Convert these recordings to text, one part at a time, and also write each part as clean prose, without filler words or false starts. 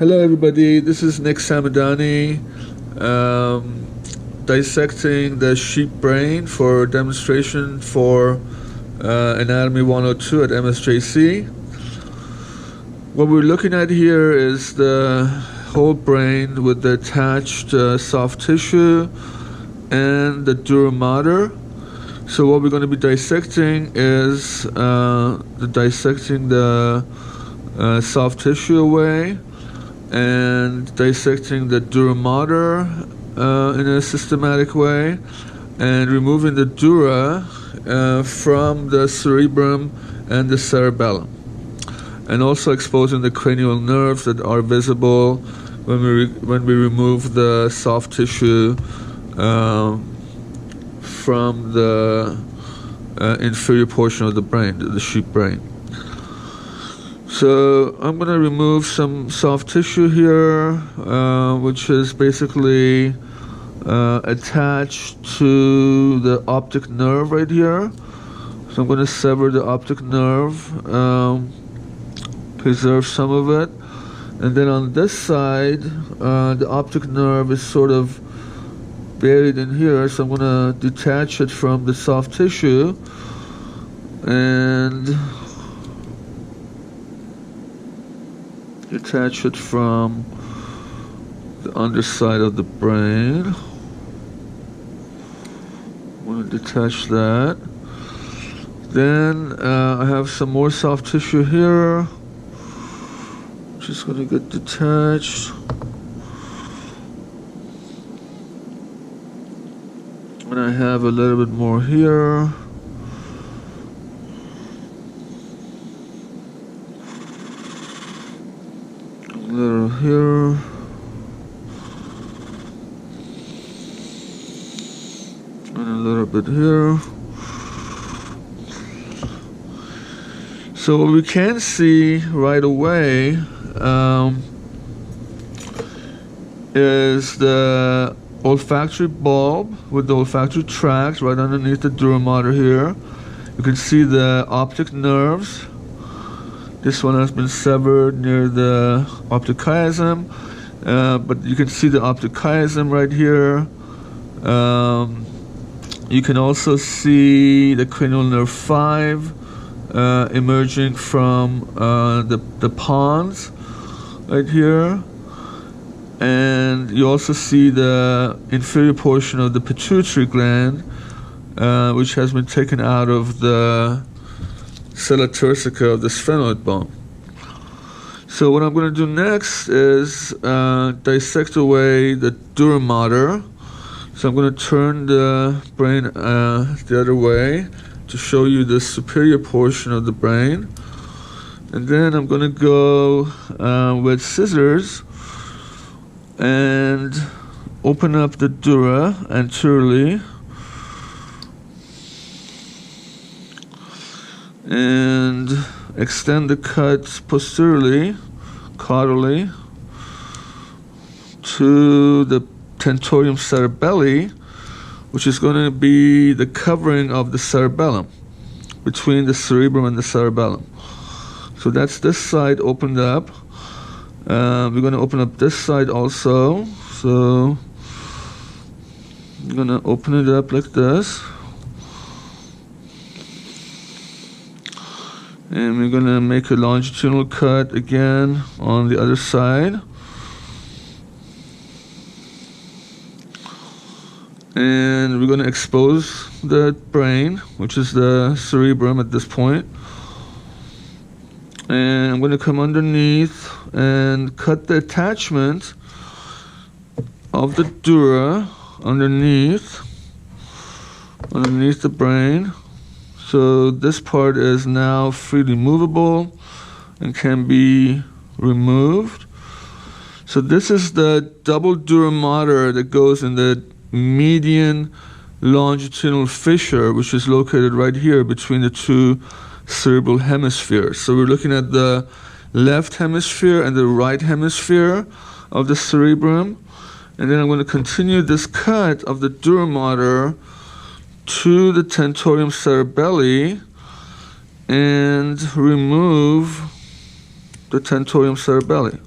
Hello everybody, this is Nick Samadani, dissecting the sheep brain for demonstration for Anatomy 102 at MSJC. What we're looking at here is the whole brain with the attached soft tissue and the dura mater. So what we're going to be dissecting is dissecting the soft tissue away and dissecting the dura mater in a systematic way, and removing the dura from the cerebrum and the cerebellum, and also exposing the cranial nerves that are visible when we remove the soft tissue from the inferior portion of the brain, the sheep brain. So I'm going to remove some soft tissue here, which is basically attached to the optic nerve right here. So I'm going to sever the optic nerve, preserve some of it. And then on this side, the optic nerve is sort of buried in here, so I'm going to detach it from the soft tissue and detach it from the underside of the brain. I'm going to detach that. Then I have some more soft tissue here. Just going to get detached. And I have a little bit more here. A little here. And a little bit here. So what we can see right away is the olfactory bulb with the olfactory tract right underneath the dura mater here. You can see the optic nerves. This one has been severed near the optic chiasm, but you can see the optic chiasm right here. You can also see the cranial nerve 5 emerging from the pons right here. And you also see the inferior portion of the pituitary gland, which has been taken out of the sella turcica of the sphenoid bone. So what I'm going to do next is dissect away the dura mater. So I'm going to turn the brain the other way to show you the superior portion of the brain. And then I'm going to go with scissors and open up the dura anteriorly and extend the cut posteriorly, caudally, to the tentorium cerebelli, which is going to be the covering of the cerebellum, between the cerebrum and the cerebellum. So that's this side opened up. We're going to open up this side also. So I'm going to open it up like this. And we're going to make a longitudinal cut again on the other side. And we're going to expose the brain, which is the cerebrum at this point. And I'm going to come underneath and cut the attachment of the dura underneath the brain. So this part is now freely movable and can be removed. So this is the double dura mater that goes in the median longitudinal fissure, which is located right here between the two cerebral hemispheres. So we're looking at the left hemisphere and the right hemisphere of the cerebrum. And then I'm going to continue this cut of the dura mater to the tentorium cerebelli and remove the tentorium cerebelli.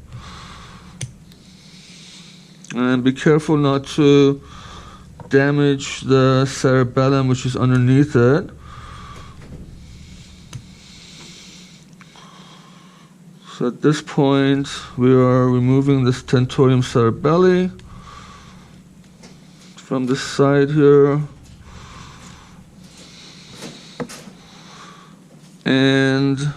And be careful not to damage the cerebellum, which is underneath it. So at this point, we are removing this tentorium cerebelli from this side here. And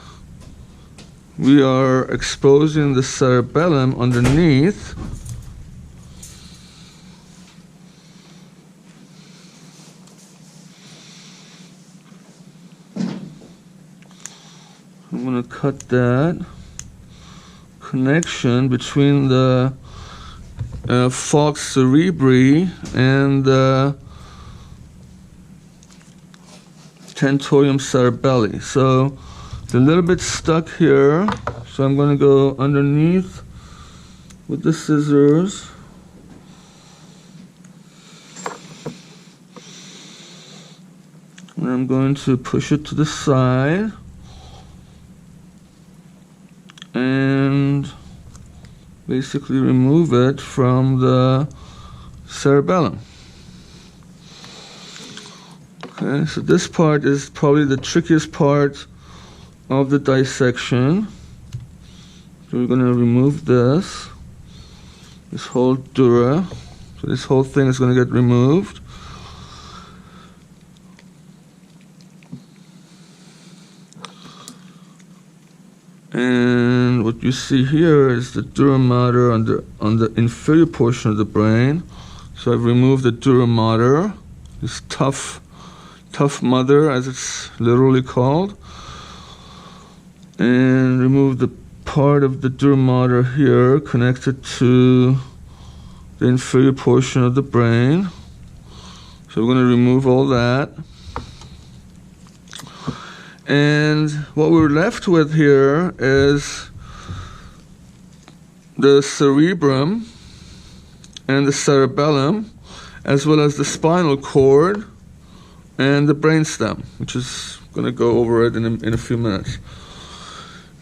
we are exposing the cerebellum underneath. I'm going to cut that connection between the falx cerebri and the tentorium cerebelli. So it's a little bit stuck here, so I'm going to go underneath with the scissors. And I'm going to push it to the side and basically remove it from the cerebellum. Okay, so this part is probably the trickiest part of the dissection. So we're going to remove this whole dura. So this whole thing is going to get removed. And what you see here is the dura mater on the inferior portion of the brain. So I've removed the dura mater, this tough mother, as it's literally called, and remove the part of the dura mater here connected to the inferior portion of the brain. So we're going to remove all that. And what we're left with here is the cerebrum and the cerebellum, as well as the spinal cord and the brainstem, which is going to go over it in a few minutes.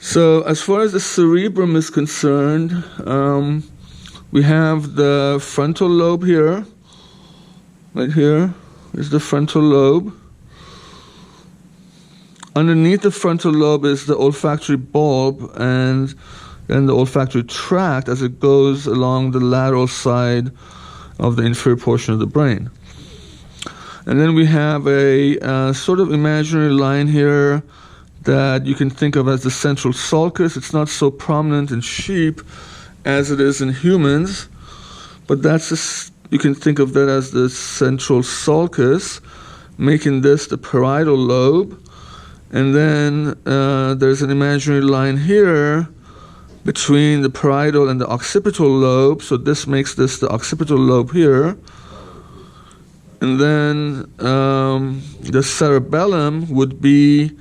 So as far as the cerebrum is concerned, we have the frontal lobe here. Right here is the frontal lobe. Underneath the frontal lobe is the olfactory bulb and then the olfactory tract as it goes along the lateral side of the inferior portion of the brain. And then we have a sort of imaginary line here that you can think of as the central sulcus. It's not so prominent in sheep as it is in humans, but you can think of that as the central sulcus, making this the parietal lobe. And then there's an imaginary line here between the parietal and the occipital lobe, so this makes this the occipital lobe here. And then the cerebellum would be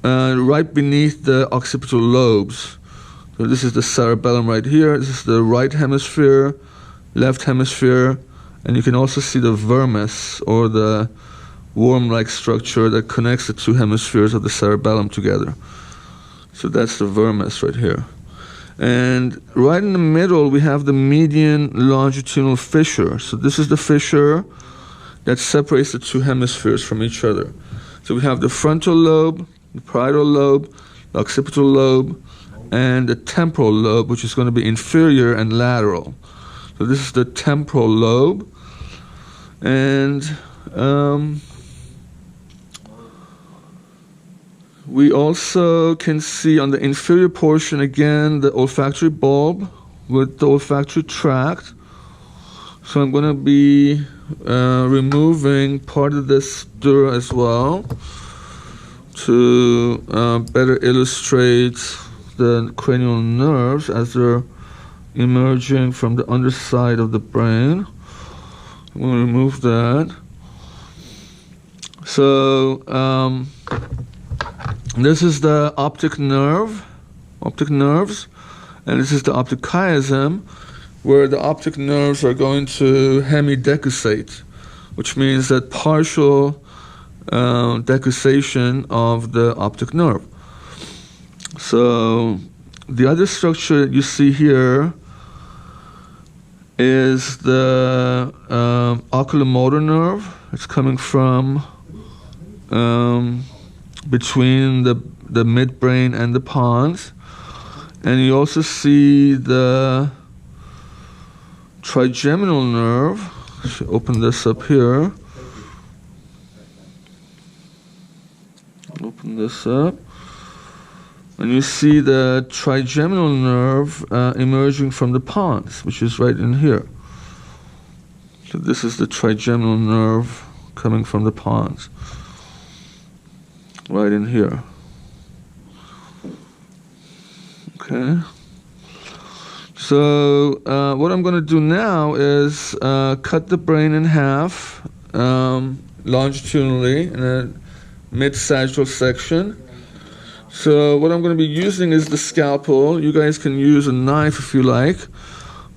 right beneath the occipital lobes. So this is the cerebellum right here. This is the right hemisphere, left hemisphere, and you can also see the vermis, or the worm-like structure that connects the two hemispheres of the cerebellum together. So that's the vermis right here. And right in the middle, we have the median longitudinal fissure. So this is the fissure that separates the two hemispheres from each other. So we have the frontal lobe, the parietal lobe, the occipital lobe, and the temporal lobe, which is going to be inferior and lateral. So this is the temporal lobe. And we also can see on the inferior portion again the olfactory bulb with the olfactory tract. So I'm going to be removing part of this dura as well to better illustrate the cranial nerves as they're emerging from the underside of the brain. I'm going to remove that. So this is the optic nerves, and this is the optic chiasm, where the optic nerves are going to hemidecussate, which means that partial decussation of the optic nerve. So the other structure you see here is the oculomotor nerve. It's coming from between the midbrain and the pons. And you also see the trigeminal nerve. Let's open this up here. Open this up. And you see the trigeminal nerve emerging from the pons, which is right in here. So this is the trigeminal nerve coming from the pons. Right in here. Okay. So what I'm going to do now is cut the brain in half longitudinally in a mid-sagittal section. So what I'm going to be using is the scalpel. You guys can use a knife if you like,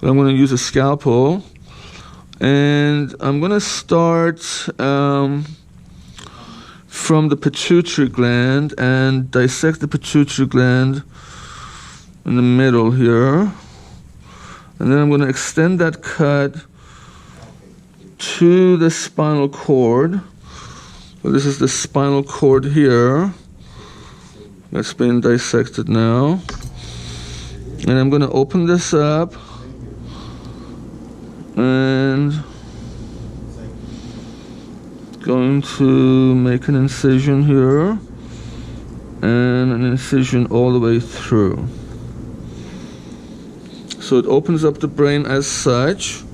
but I'm going to use a scalpel. And I'm going to start from the pituitary gland and dissect the pituitary gland in the middle here. And then I'm going to extend that cut to the spinal cord. So this is the spinal cord here. That's been dissected now. And I'm going to open this up and going to make an incision here and an incision all the way through. So it opens up the brain as such.